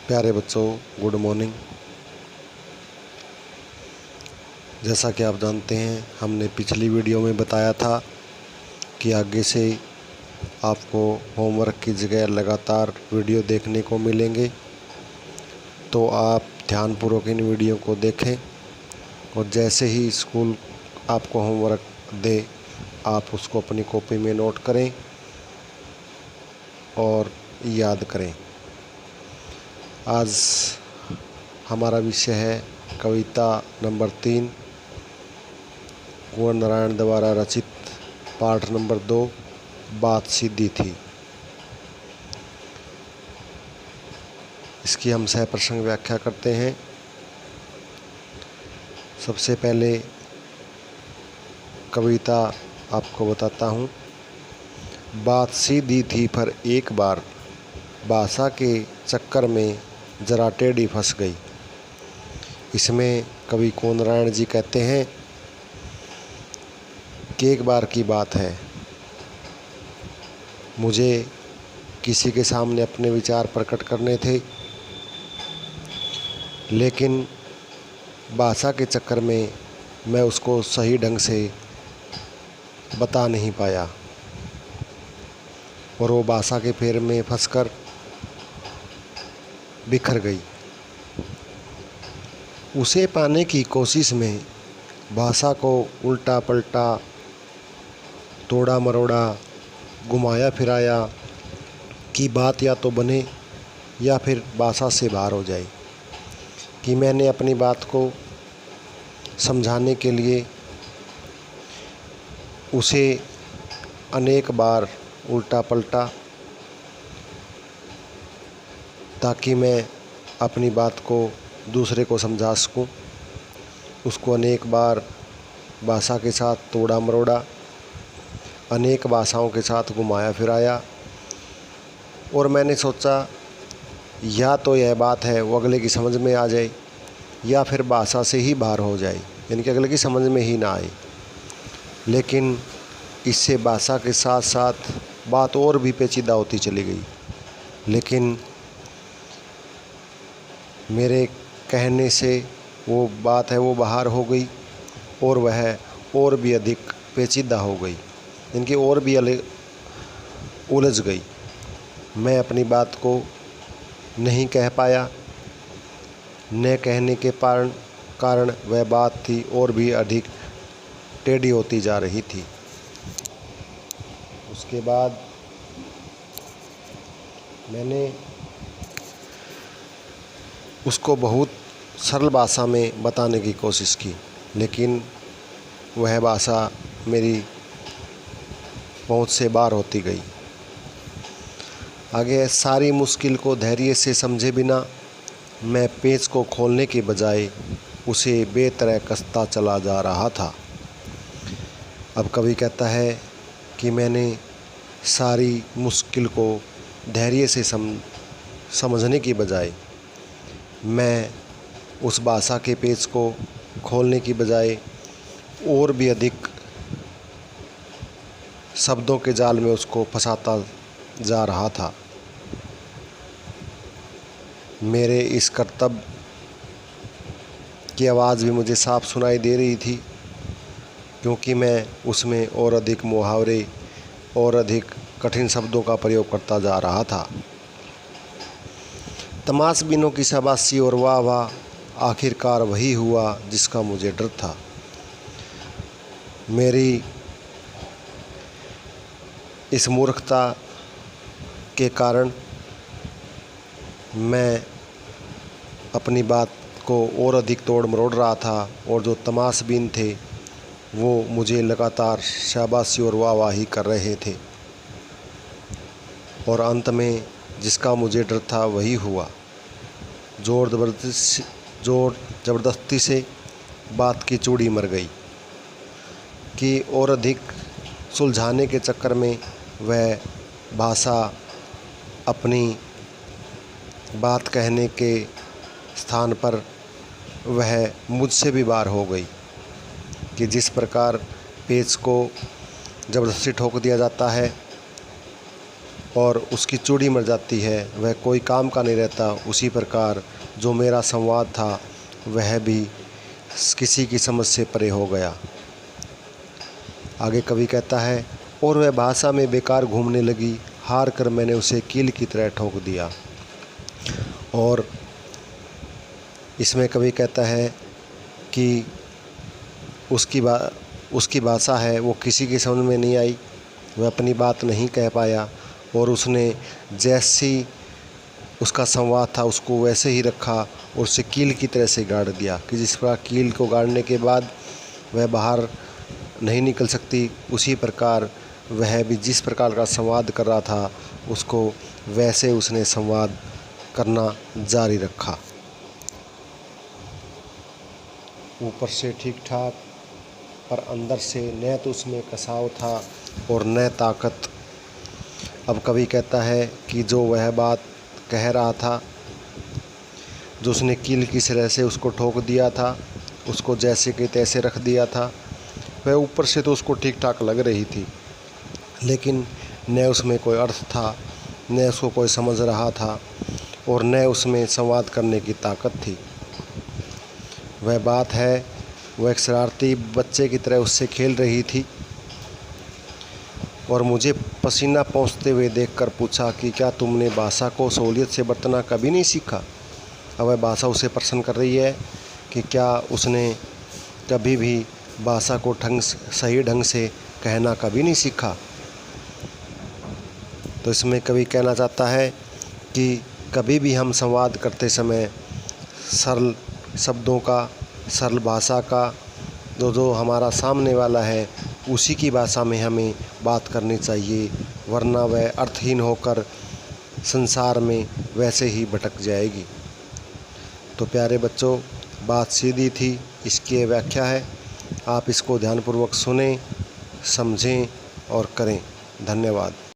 प्यारे बच्चों, good morning. जैसा कि आप जानते हैं, हमने पिछली वीडियो में बताया था कि आगे से आपको होमवर्क की जगह लगातार वीडियो देखने को मिलेंगे, तो आप ध्यानपूर्वक इन वीडियो को देखें और जैसे ही स्कूल आपको होमवर्क दे आप उसको अपनी कॉपी में नोट करें और याद करें। आज हमारा विषय है कविता नंबर 3, कुंवर नारायण द्वारा रचित, पाठ नंबर 2, बात सीधी थी। इसकी हम सह प्रसंग व्याख्या करते हैं। सबसे पहले कविता आपको बताता हूँ। बात सीधी थी पर एक बार, भाषा के चक्कर में जरा टेढ़ी फंस गई। इसमें कवि कुंवर नारायण जी कहते हैं कि एक बार की बात है, मुझे किसी के सामने अपने विचार प्रकट करने थे, लेकिन भाषा के चक्कर में मैं उसको सही ढंग से बता नहीं पाया और वो भाषा के फेर में फंसकर बिखर गई। उसे पाने की कोशिश में भाषा को उल्टा पलटा, तोड़ा मरोड़ा, घुमाया फिराया कि बात या तो बने या फिर भाषा से बाहर हो जाए। कि मैंने अपनी बात को समझाने के लिए उसे अनेक बार उल्टा पलटा ताकि मैं अपनी बात को दूसरे को समझा सकूं। उसको अनेक बार भाषा के साथ तोड़ा मरोड़ा, अनेक भाषाओं के साथ घुमाया फिराया और मैंने सोचा या तो यह बात है वो अगले की समझ में आ जाए या फिर भाषा से ही बाहर हो जाए, यानी कि अगले की समझ में ही ना आए। लेकिन इससे भाषा के साथ साथ बात और भी पेचीदा होती चली गई। लेकिन मेरे कहने से वो बात है वो बाहर हो गई और वह और भी अधिक पेचीदा हो गई, इनकी और भी उलझ गई। मैं अपनी बात को नहीं कह पाया, न कहने के कारण वह बात थी और भी अधिक टेढ़ी होती जा रही थी। उसके बाद मैंने उसको बहुत सरल भाषा में बताने की कोशिश की, लेकिन वह भाषा मेरी पहुंच से बाहर होती गई। आगे सारी मुश्किल को धैर्य से समझे बिना मैं पेच को खोलने के बजाय उसे बेतरह कसता चला जा रहा था। अब कवि कहता है कि मैंने सारी मुश्किल को धैर्य से समझने की बजाय मैं उस भाषा के पेच को खोलने की बजाय और भी अधिक शब्दों के जाल में उसको फंसाता जा रहा था। मेरे इस कर्तव्य की आवाज़ भी मुझे साफ सुनाई दे रही थी, क्योंकि मैं उसमें और अधिक मुहावरे और अधिक कठिन शब्दों का प्रयोग करता जा रहा था। तमाशबीनों की शाबाशी और वाह वाह आखिरकार वही हुआ जिसका मुझे डर था। मेरी इस मूर्खता के कारण मैं अपनी बात को और अधिक तोड़ मरोड़ रहा था और जो तमाशबीन थे वो मुझे लगातार शाबाशी और वाहवाही कर रहे थे और अंत में जिसका मुझे डर था वही हुआ। जोर ज़बरदस्ती से बात की चूड़ी मर गई कि और अधिक सुलझाने के चक्कर में वह भाषा अपनी बात कहने के स्थान पर वह मुझसे भी बाहर हो गई। कि जिस प्रकार पेच को ज़बरदस्ती ठोक दिया जाता है और उसकी चूड़ी मर जाती है, वह कोई काम का नहीं रहता। उसी प्रकार जो मेरा संवाद था वह भी किसी की समझ से परे हो गया। आगे कवि कहता है, और वह भाषा में बेकार घूमने लगी, हार कर मैंने उसे कील की तरह ठोक दिया। और इसमें कवि कहता है कि उसकी भाषा है वो किसी की समझ में नहीं आई, वह अपनी बात नहीं कह पाया, और उसने जैसी उसका संवाद था उसको वैसे ही रखा और उसे कील की तरह से गाड़ दिया कि जिस प्रकार कील को गाड़ने के बाद वह बाहर नहीं निकल सकती, उसी प्रकार वह भी जिस प्रकार का संवाद कर रहा था उसको वैसे उसने संवाद करना जारी रखा। ऊपर से ठीक ठाक, पर अंदर से न तो उसमें कसाव था और न ताकत। अब कवि कहता है कि जो वह बात कह रहा था, जो उसने कील की तरह से उसको ठोक दिया था, उसको जैसे कि तैसे रख दिया था, वह ऊपर से तो उसको ठीक ठाक लग रही थी, लेकिन न उसमें कोई अर्थ था, न उसको कोई समझ रहा था, और न उसमें संवाद करने की ताकत थी। वह बात है, वह एक शरारती बच्चे की तरह उससे खेल रही थी और मुझे पसीना पोंछते हुए देखकर पूछा कि क्या तुमने भाषा को सहूलियत से बरतना कभी नहीं सीखा। अब वह भाषा उसे प्रश्न कर रही है कि क्या उसने कभी भी भाषा को सही ढंग से कहना कभी नहीं सीखा। तो इसमें कवि कहना चाहता है कि कभी भी हम संवाद करते समय सरल शब्दों का, सरल भाषा का, जो हमारा सामने वाला है उसी की भाषा में हमें बात करनी चाहिए, वरना वह अर्थहीन होकर संसार में वैसे ही भटक जाएगी। तो प्यारे बच्चों, बात सीधी थी, इसकी व्याख्या है, आप इसको ध्यानपूर्वक सुनें, समझें और करें। धन्यवाद।